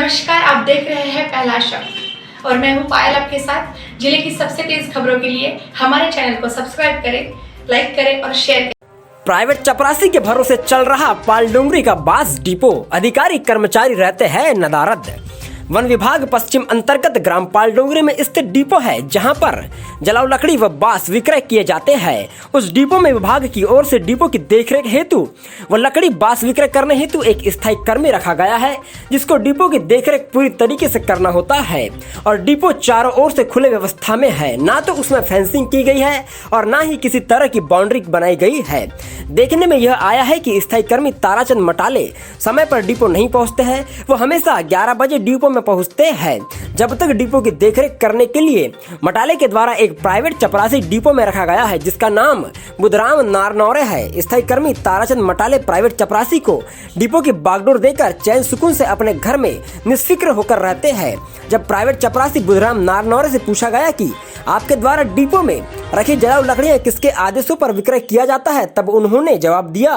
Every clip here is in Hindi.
नमस्कार, आप देख रहे हैं पहला शब्द और मैं हूं पायल आपके साथ। जिले की सबसे तेज खबरों के लिए हमारे चैनल को सब्सक्राइब करें, लाइक करें और शेयर करें। प्राइवेट चपरासी के भरोसे चल रहा पालडुंगरी का बास डिपो, अधिकारी कर्मचारी रहते हैं नदारद। वन विभाग पश्चिम अंतर्गत ग्राम पालडुंगरी में स्थित डिपो है, जहां पर जलाऊ लकड़ी व बांस विक्रय किए जाते हैं। उस डिपो में विभाग की ओर से डिपो की देखरेख हेतु व लकड़ी बांस विक्रय करने हेतु एक स्थायी कर्मी रखा गया है, जिसको डिपो की देखरेख पूरी तरीके से करना होता है। और डिपो चारों ओर से खुले व्यवस्था में है, ना तो उसमें फेंसिंग की गई है और ना ही किसी तरह की बाउंड्री बनाई गई है। देखने में यह आया है कि स्थायी कर्मी ताराचंद मटाले समय पर डिपो नहीं पहुंचते हैं। वो हमेशा 11 बजे डिपो में पहुंचते हैं। जब तक डिपो की देखरेख करने के लिए मटाले के द्वारा एक प्राइवेट चपरासी डिपो में रखा गया है, जिसका नाम बुधराम नारनौरे है। स्थायी कर्मी ताराचंद मटाले प्राइवेट चपरासी को डिपो की बागडोर देकर चैन सुकून से अपने घर में निष्फिक्र होकर रहते हैं। जब प्राइवेट चपरासी बुधराम नारनौरे से पूछा गया कि आपके द्वारा डिपो में रखी जलाऊ लकड़ियां किसके आदेशों पर विक्रय किया जाता है, तब उन्होंने जवाब दिया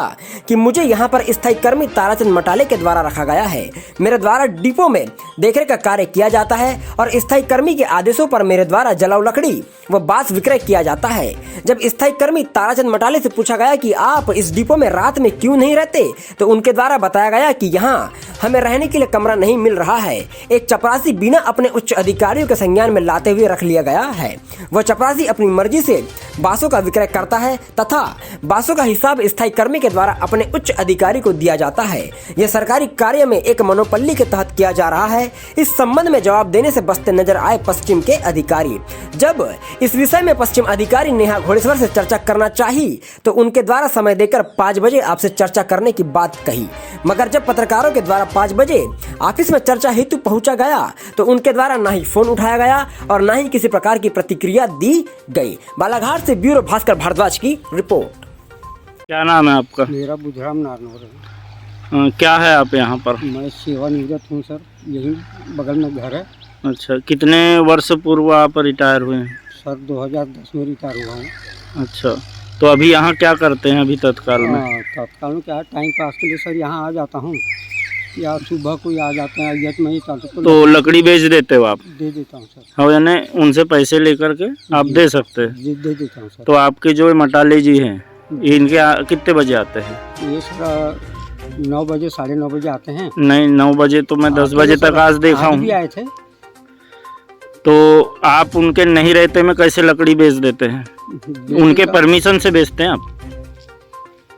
कि मुझे यहाँ पर स्थायी कर्मी ताराचंद मटाले के द्वारा रखा गया है। मेरे द्वारा डिपो में देखरेख का कार्य किया जाता है और स्थायी कर्मी के आदेशों पर मेरे द्वारा जलाऊ लकड़ी व बांस विक्रय किया जाता है। जब स्थायी कर्मी ताराचंद मटाले से पूछा गया कि आप इस डिपो में रात में क्यों नहीं रहते, तो उनके द्वारा बताया गया कि यहाँ हमें रहने के लिए कमरा नहीं मिल रहा है। एक चपरासी बिना अपने उच्च अधिकारियों के संज्ञान में लाते हुए रख लिया गया है। वह चपरासी अपनी मर्जी से बांसों का विक्रय करता है तथा बांसों का हिसाब स्थायी कर्मी के द्वारा अपने उच्च अधिकारी को दिया जाता है। यह सरकारी कार्य में एक मनोपल्ली के तहत किया जा रहा है। इस संबंध में जवाब देने से बचते नजर आए पश्चिम के अधिकारी। जब इस विषय में पश्चिम अधिकारी नेहा घोड़ेश्वर से चर्चा करना चाहिए तो उनके द्वारा समय देकर 5 बजे आपसे चर्चा करने की बात कही, मगर जब पत्रकारों के द्वारा 5 बजे ऑफिस में चर्चा हेतु पहुंचा गया तो उनके द्वारा ना ही फोन उठाया गया और ना ही किसी प्रकार की प्रतिक्रिया दी गई। बालाघाट से ब्यूरो भास्कर भारद्वाज की रिपोर्ट। क्या नाम है आपका? मेरा बुधराम नारनौरे है। क्या है आप यहाँ पर? मैं सेवानिवृत्त हूँ सर, यही बगल में घर है। अच्छा, कितने वर्ष पूर्व आप रिटायर हुए हैं? सर 2010 में रिटायर हुआ हूँ। अच्छा, तो अभी यहाँ क्या करते हैं अभी तत्काल में? तत्काल में क्या है, टाइम पास के लिए सर यहाँ आ जाता हूँ, या सुबह को आ जाते हैं अयत में ही तो लकड़ी बेच देते हो आप? दे देता हूँ सर। हाँ, यानी उनसे पैसे लेकर के आप दे सकते हैं? दे देता हूँ सर। तो आपके जो मटाले जी हैं इनके कितने बजे आते हैं? ये सर 9 बजे 9:30 बजे आते हैं। नहीं, 9 बजे तो मैं 10 बजे तक आज देखा हूँ। आए थे। तो आप उनके नहीं रहते में कैसे लकड़ी बेच देते हैं? उनके परमिशन से बेचते हैं आप?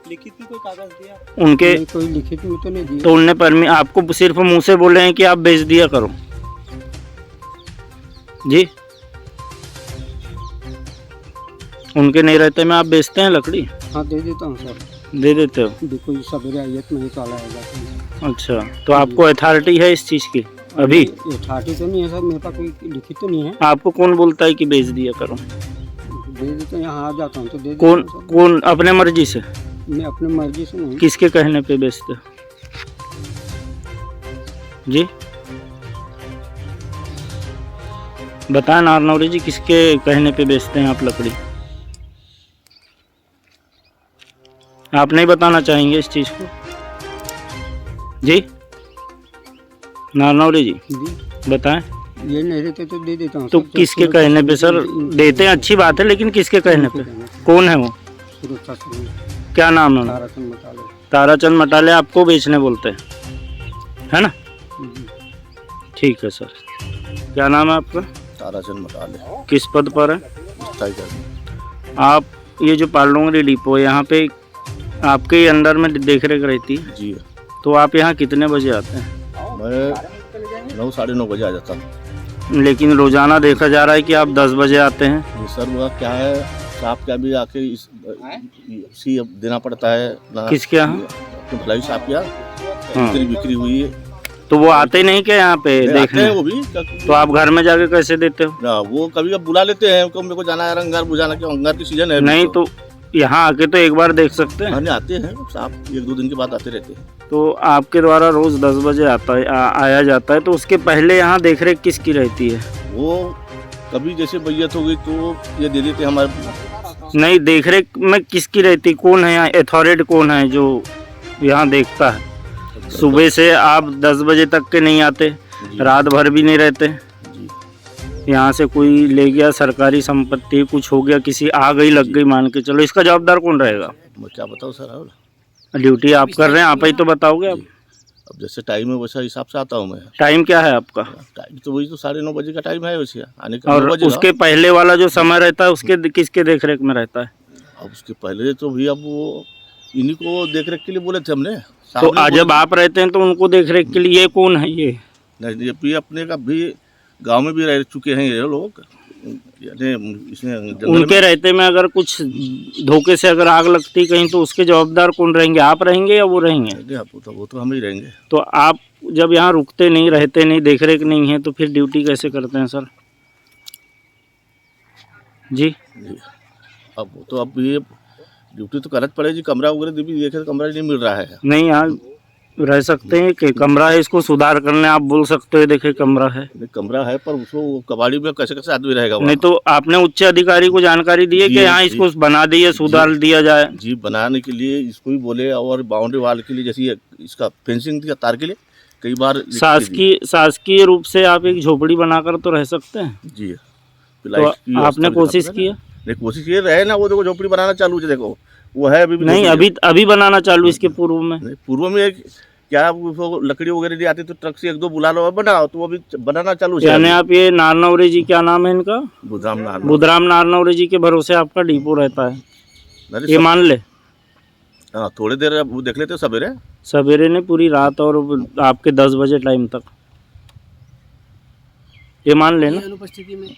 लिखित में कोई कागज दिया? उनके कोई लिखित में तो नहीं दिया। तो उनने आपको सिर्फ मुंह से बोले हैं कि आप बेच दिया करो जी? उनके नहीं रहते में आप बेचते हैं लकड़ी? हाँ, दे देता हूँ सर। दे देते हो? देखो ये सवेरे अयत में ही तो आया जाता है। अच्छा, तो आपको अथॉरिटी है इस चीज़ की? अभी अथॉरिटी तो नहीं है सर, मेरे पास कोई लिखित तो नहीं है। आपको कौन बोलता है कि बेच दिया करो? दे देते, यहाँ आ जाता हूँ तो दे देता कौन हूँ सर। कौन अपने मर्जी से? मैं अपनी मर्जी से नहीं। किसके कहने पे बेचते हो जी? बताएं नारनौरे जी, किसके कहने पे बेचते हैं आप लकड़ी? आप नहीं बताना चाहेंगे इस चीज़ को जी? नारनौरे जी बताएं। ये नहीं रहते तो दे देता हूँ। तो किसके कहने पे सर देते हैं? अच्छी बात है, लेकिन किसके कहने पे? कौन है वो? सुरक्षा से। क्या नाम है? ताराचंद मटाले। ताराचंद मटाले आपको बेचने बोलते हैं, है ना? ठीक है सर। क्या नाम है आपका? ताराचंद मटाले। किस पद पर है? स्थायी कर्मी। आप ये जो पालडुंगरी डिपो है, यहाँ पे आपके ही अंदर में देख रेख रहती है जी। तो आप यहाँ कितने बजे आते हैं? मैं 9 साढ़े 9 बजे आ जाता हूँ। लेकिन रोजाना देखा जा रहा है कि आप 10 बजे आते हैं। ये सर वह क्या है, साहब क्या भी आके इसी देना पड़ता है ना। किसके यहाँ? तो भलाई साहब क्या बिक्री हुई है तो वो आते ही नहीं क्या यहाँ पे देखने? वो भी तो आप घर में जाके कैसे देते हो? ना, वो कभी कभी बुला लेते हैं, मेरे को जाना है अंगार बुझाना, क्या अंगार की सीजन है। नहीं तो यहाँ आके तो एक बार देख सकते हैं। आते हैं साहब, 1-2 दिन के बाद आते रहते हैं। तो आपके द्वारा रोज 10 बजे आया जाता है, तो उसके पहले यहाँ देखरेख किसकी रहती है? वो कभी जैसे बैयत हो गई तो ये दे देते हमारे। नहीं, देखरेख में किसकी रहती? कौन है यहाँ अथॉरिटी? कौन है जो यहाँ देखता है? सुबह से आप 10 बजे तक के नहीं आते, रात भर भी नहीं रहते। जी। यहाँ से कोई ले गया सरकारी संपत्ति, कुछ हो गया, किसी आ गई लग गई मान के चलो, इसका जवाबदार कौन रहेगा? मैं क्या बताऊँ सर, और ड्यूटी आप कर रहे हैं, आप ही तो बताओगे। अब जैसे टाइम है वैसा हिसाब से आता हूँ मैं। टाइम क्या है आपका? टाइम तो वही तो 9:30 बजे का टाइम है वैसे आने का। और 9 बजे उसके पहले वाला जो समय रहता है उसके किसके देख रेख में रहता है? अब उसके पहले तो भी अब वो इन्हीं को देख रेख के लिए बोले थे हमने। तो जब आप रहते हैं तो उनको देख रेख के लिए कौन है ये? नहीं, ये भी अपने का भी गांव में भी रह चुके हैं ये लोग, यानी इसमें उनके रहते में अगर कुछ धोखे से अगर आग लगती कहीं तो उसके जवाबदार कौन रहेंगे? आप रहेंगे या वो रहेंगे? वो तो हम ही रहेंगे। तो आप जब यहाँ रुकते नहीं, रहते नहीं, देख रेख नहीं है, तो फिर ड्यूटी कैसे करते हैं सर? जी। अब वो तो अब ये ड्यूटी तो करना पड़ेगी। कमरा वगैरह भी देखे तो कमरा नहीं मिल रहा है। नहीं, यहाँ रह सकते हैं कि कमरा है, इसको सुधार करने आप बोल सकते हो, देखे कमरा है। कमरा है पर उसको कबाड़ी में कैसे कैसे आदमी रहेगा वहाँ? नहीं तो आपने उच्च अधिकारी को जानकारी दी है कि यहाँ इसको बना दिए, सुधार दिया जाए? जी, बनाने के लिए इसको ही बोले, और बाउंड्री वाल के लिए जैसे इसका फेंसिंग दिया तार के लिए कई बार। शासकीय रूप से आप एक झोपड़ी बनाकर तो रह सकते हैं। जी। तो आपने कोशिश की है? नहीं, कोशिश ये रहे ना, वो देखो झोपड़ी बनाना चालू है, देखो वो है अभी भी नहीं, अभी बनाना चालू इसके पूर्व में? नहीं, पूर्व में क्या वो लकड़ी वगैरह नहीं आती तो ट्रक से 1-2 बुला लो और बनाओ, तो वो अभी बनाना चालू है। यानी आप ये नारनौरे जी, क्या नाम है इनका? बुधराम नारनौरे जी के भरोसे आपका डिपो रहता है, ये मान ले? हाँ, थोड़ी देर वो देख लेते सवेरे ने पूरी रात और आपके 10 बजे टाइम तक, ये मान लेना। अनुपस्थिति में